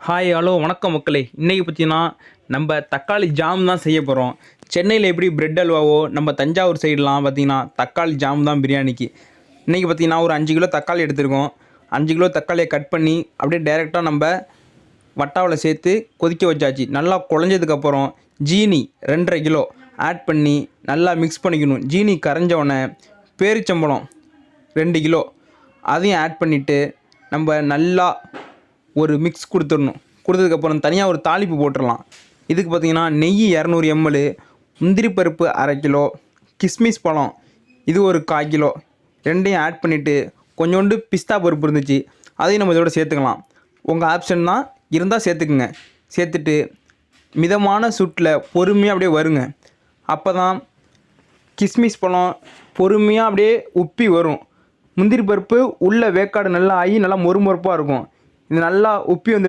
Hi hello வணக்கம் மக்களே. இன்றைக்கி பார்த்தீங்கன்னா நம்ம தக்காளி ஜாம் தான் செய்ய போகிறோம். சென்னையில் எப்படி பிரெட் அல்வாவோ, நம்ம தஞ்சாவூர் சைடெலாம் பார்த்தீங்கன்னா தக்காளி ஜாம் தான் பிரியாணிக்கு. இன்றைக்கி பார்த்தீங்கன்னா ஒரு 5 கிலோ தக்காளி எடுத்துருக்கோம். 5 கிலோ தக்காளியை கட் பண்ணி அப்படியே டைரெக்டாக நம்ம வட்டாவில் சேர்த்து கொதிக்க வச்சாச்சு. நல்லா குழஞ்சதுக்கப்புறம் ஜீனி 2.5 கிலோ ஆட் பண்ணி நல்லா மிக்ஸ் பண்ணிக்கணும். ஜீனி கரைஞ்சவுடனே பேரிச்சம்பழம் 2 கிலோ அதையும் ஆட் பண்ணிவிட்டு நம்ம நல்லா ஒரு மிக்ஸ் கொடுத்துடணும். கொடுத்ததுக்கப்புறம் தனியாக ஒரு தாளிப்பு போட்டுடலாம். இதுக்கு பார்த்திங்கன்னா நெய் 200 ml, முந்திரி பருப்பு 1/2 கிலோ, கிஸ்மிஸ் பழம் இது ஒரு 1/4 கிலோ ரெண்டையும் ஆட் பண்ணிவிட்டு கொஞ்சோண்டு பிஸ்தா பருப்பு இருந்துச்சு அதையும் நம்ம இதோட சேர்த்துக்கலாம். உங்கள் ஆப்ஷன் தான், இருந்தால் சேர்த்துக்குங்க. சேர்த்துட்டு மிதமான சூட்டில் பொறுமையாக அப்படியே வருங்க. அப்போ தான் கிஸ்மிஸ் பழம் பொறுமையாக அப்படியே உப்பி வரும். முந்திரி பருப்பு உள்ள வேக்காடு நல்லா ஆகி நல்லா மொறுமொறுப்பாக இருக்கும். இது நல்லா உப்பி வந்து